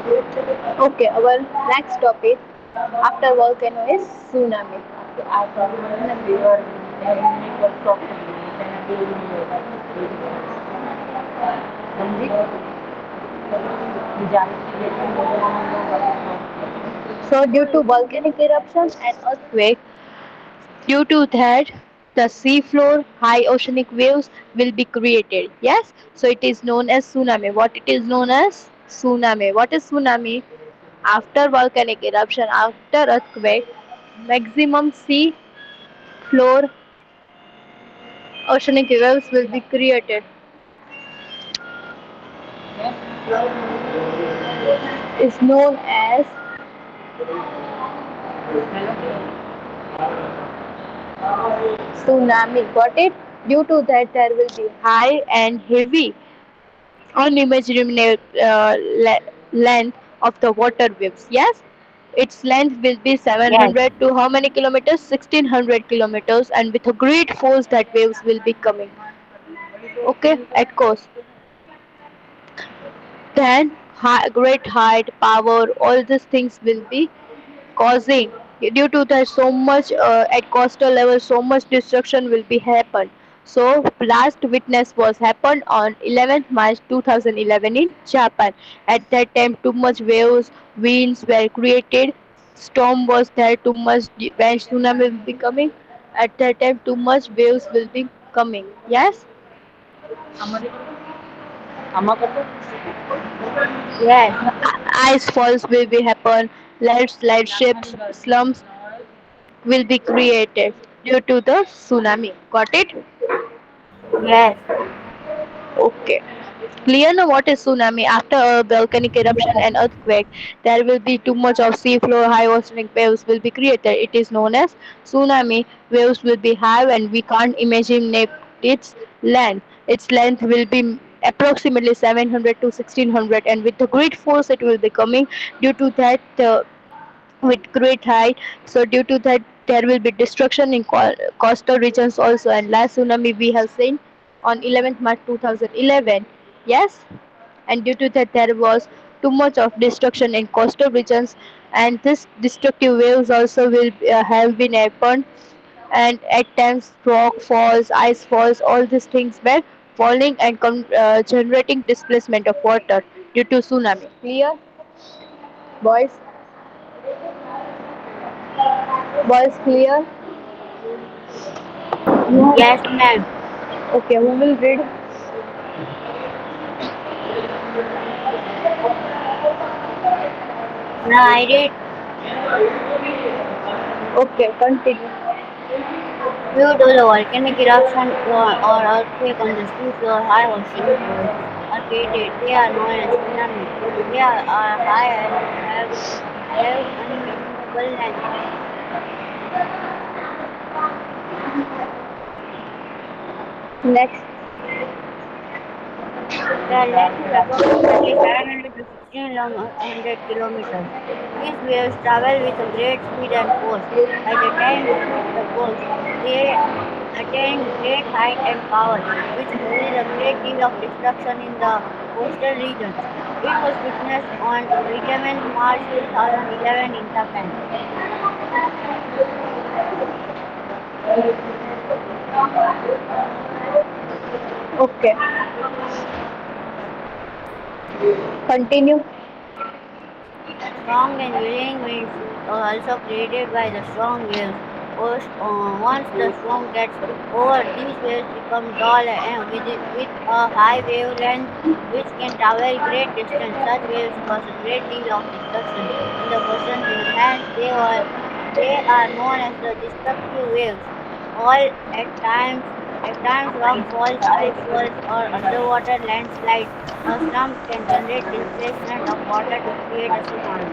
Okay, our next topic after volcano is tsunami. आता ना देवर network properly त्यांना समझी So, due to volcanic eruption and earthquake, due to that, the sea floor, high oceanic waves will be created. Yes, so it is known as tsunami. What it is known as? Tsunami. What is tsunami? After volcanic eruption, after earthquake, maximum sea floor, oceanic waves will be created. Is known as tsunami. Got it? Due to that, there will be high and heavy, unimaginable length of the water waves. Yes, its length will be Yes. 700 to how many kilometers? 1600 kilometers, and with a great force that waves will be coming. Okay, at course. Then great height, power, all these things will be causing, due to that so much at coastal level so much destruction will be happened. So last witness was happened on 11th March 2011 in Japan. At that time too much waves, winds were created, storm was there too much, when tsunami will be coming, at that time too much waves will be coming. Yes. Yes. Ice falls will be happen, landslide, ships, slums will be created due to the tsunami. Got it? Yes. Okay. Clear now what is tsunami? After a volcanic eruption and earthquake, there will be too much of sea floor, high oceanic waves will be created. It is known as tsunami. Waves will be high and we can't imagine its length. Its length will be approximately 700 to 1600, and with the great force it will be coming. Due to that, with great height. So due to that, there will be destruction in coastal regions also. And last tsunami we have seen on 11th March 2011. Yes, and due to that there was too much of destruction in coastal regions, and this destructive waves also will have been happened. And at times rock falls, ice falls, all these things were falling and generating displacement of water due to tsunami. Clear, boys? Boys, clear? Yes, ma'am. Okay, who will read? Now I read. Okay, continue. Due to the volcanic eruption or earthquake on the seafloor, high oceanic waves are created. They are known as tsunamis. Are high and have unimaginable length. Next. Their length is approximately 700 to 1600 kilometers. These waves travel with a great speed and force. By the time they reach the coast, they attain great height and power, which causes a great deal of destruction in the coastal regions. It was witnessed on 11th March 2011 in Japan. Okay, continue. Strong and whirling winds are also created by the strong waves. Once the storm gets over, these waves become tall and with a high wavelength which can travel great distance. Such waves cause a great deal of destruction in the coastal region. Hence, they are known as the destructive waves. All at times, at times rock falls, ice falls, or underwater landslides or slumps can generate displacement of water to create a tsunami.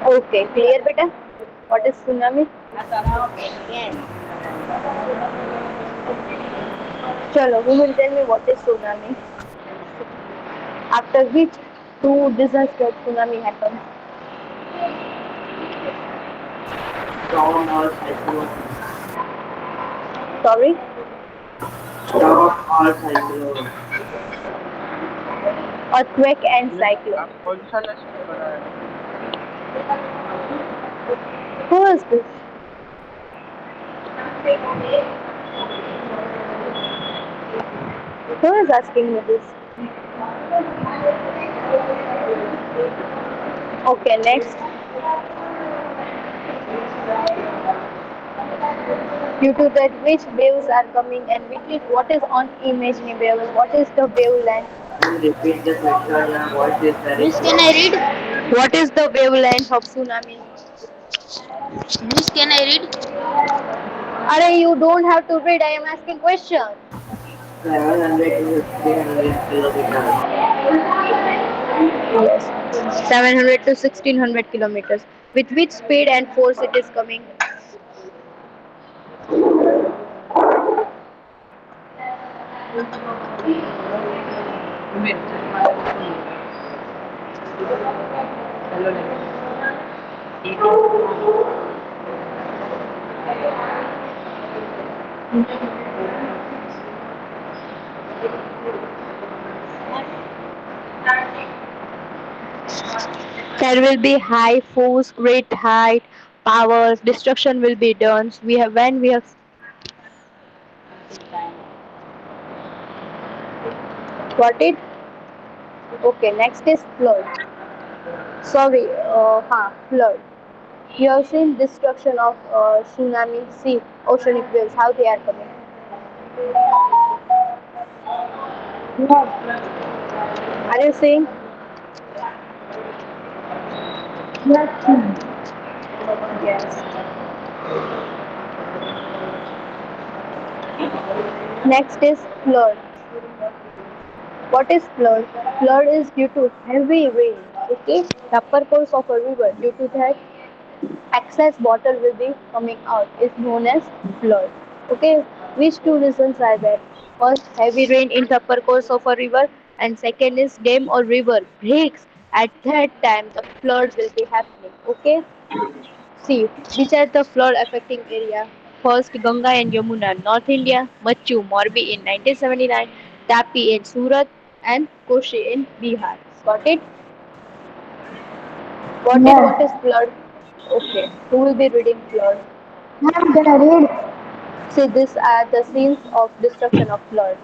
Okay, clear, beta? What is tsunami? Yes. Chalo, who will tell me what is tsunami? After which two disasters tsunami happens? Storm or cyclone. Sorry? Storm or cyclone. earthquake and ये cyclone. आप कौन सा lesson पढ़ा है? Who is this? Who is asking me this? Okay, next. Due to that, which waves are coming and which is what is on imaginary waves? What is the wavelength? Can you repeat the question? Your voice is very Miss, can low. I read? What is the wavelength of tsunami? Miss, can I read? Are you don't have to read. I am asking question. 700 to 1600 kilometers. Yes. 700 to 1600 kilometers. With which speed and force it is coming? There will be high force, great height, power, destruction will be done. We have when we have got it. Okay, next is flood. Sorry, flood. You have seen destruction of tsunami, sea, oceanic waves, how they are coming. Yes. Are you seeing? Yes, ma'am. Yes. Next is flood. What is flood? Flood is due to heavy rain. Okay, the upper course of a river. Due to that, excess water will be coming out. Is known as flood. Okay, which two reasons are there? First, heavy rain in the upper course of a river, and second is dam or river breaks. At that time, the flood will be happening. Okay, see, which are the flood affecting area? First, Ganga and Yamuna, North India, Machu, Morbi in 1979, Tapi in Surat, and Koshi in Bihar. Got it? Got it? What is Yes. flood? Okay, who will be reading flood? Ma'am, can I read? See, these are the scenes of destruction of flood.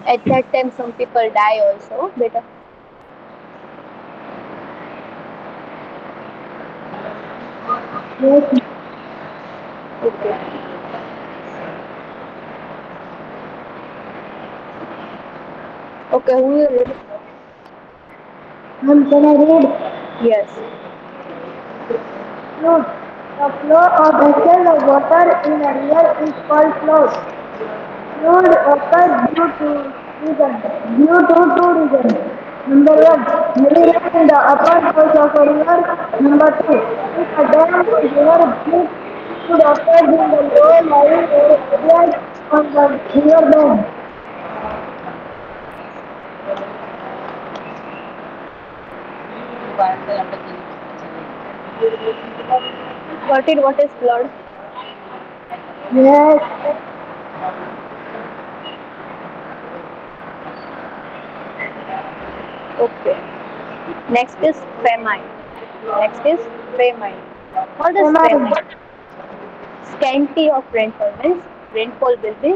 At that time, some people die also. Beta. Yes, Okay. Okay, who will read? ma'am, can I read? Yes. Flood. The flow of excess water in a river is called flood. Flood occurs due to two reasons. Number one, heavy rain in the upper course of a river. Number two, if a dam or river breaks, flood occurs in the low-lying areas on the river bank. Got it? What is flood? Yes, Okay. Next is famine. Next is famine. What is famine. famine? Scanty of rainfall means rainfall will be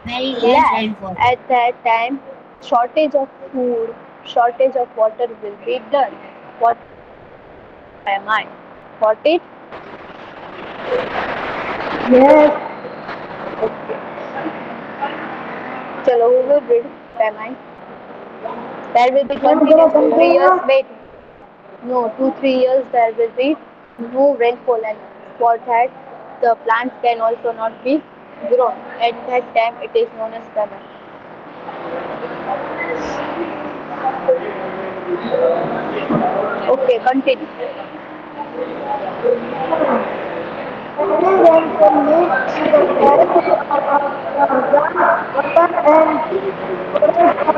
Very less less. rainfall. At that time, shortage of food, shortage of water will be done. What famine? Got it? Yes, Chalo, who will read famine? There will be ma'am, can I continuous 2 3 years. continue? Wait, no, 2 3 years there will be no rainfall, and for that the plants can also not be grown. At that time, it is known as famine. Okay, continue. Heavy rainfall leads to the scarcity of land, water, and storage of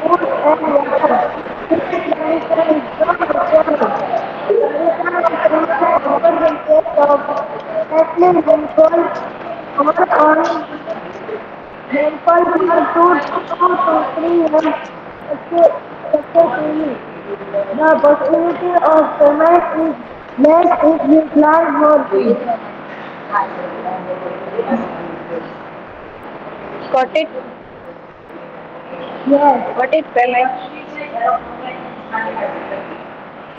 food and water. This condition is known as famine. The reason of famine occurs in case of excessive rainfall or on rainfall for 2 to 3 years tiny. The possibility of payment is less if we plant more trees. Got it? Yes, Got it, payment.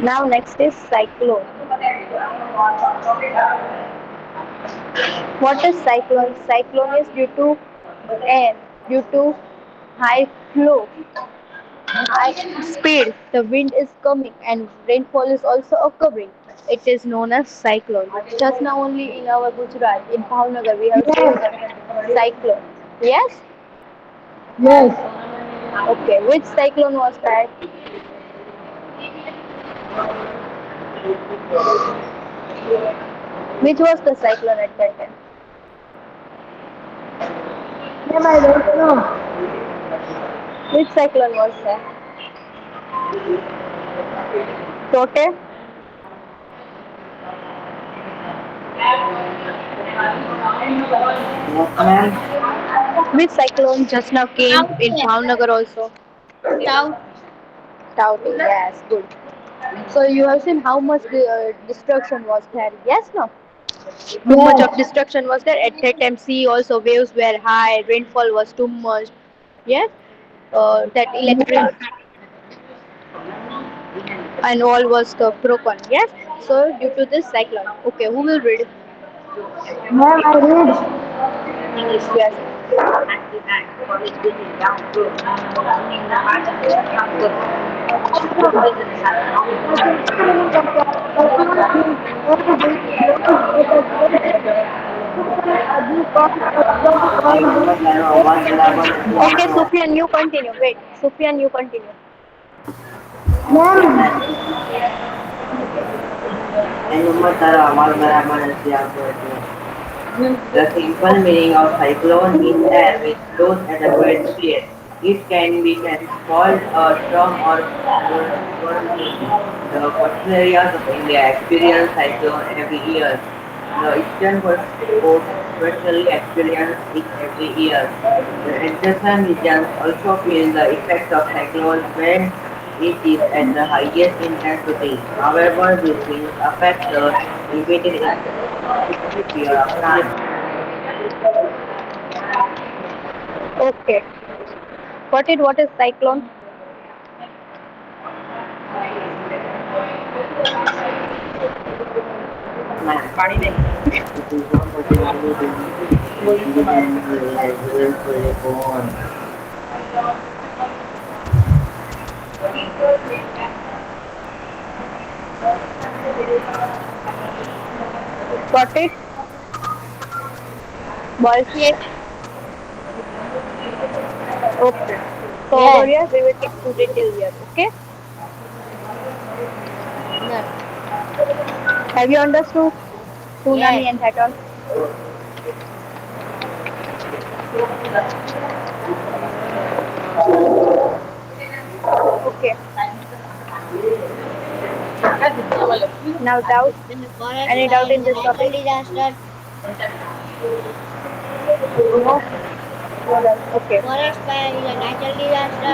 Now next is cyclone. What is cyclone? Cyclone is due to air, due to high flow, high speed. The wind is coming and rainfall is also occurring. It is known as cyclone. Just now only in our Gujarat, in Bhavnagar, we have seen yes, cyclone. Yes? yes. Okay. Which cyclone was that? Which was the cyclone at that time? Ma'am, I don't know. Which cyclone was that? Tote? Yes, ma'am. Which cyclone just now came South, in Bhavnagar also? south, Taute, yes, good. So you have seen how much destruction was there. Yes, no? Too much of yes, destruction was there. At that time, sea also waves were high, rainfall was too much. Yes, that electric yes. and all was broken. Yes, so due to this cyclone. Okay, who will read? Ma'am, I read. Yes. Also, the simple meaning of the cyclone is air which blows at a great speed. Typically, this causes a storm भाई called Mohammad तारो wind. आवाज बराबर નથી Okay, આવતો. Sufyan, you continue. Wait, Sufyan, you continue. Okay Ma'am, ma'am. ભાઈ મોહમ્મદ તારો આવાજ બરાબર નથી આવતો એટલે. The simple meaning of cyclone is air which blows at a great speed. It can be called a storm or whirlwind. The coastal areas of India experience cyclone every year. The eastern coast especially experience it every year. The adjacent regions also feel the effect of cyclones when it is at the highest intensity. However, these winds affect the limited period of time. Okay. What is cyclone? Man, it is one particularly willfully born. Got it? Boys? yes, Okay. So over yes, here we will take two detail here. Okay? yes, Have you understood? Tsunami yes. and that all? Okay. Now doubt? Then the forest Any fire doubt is in a this natural topic? disaster. No? No doubt. Okay. Forest fire is a natural disaster.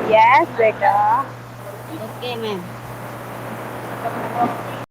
Yes, beta. Okay, ma'am.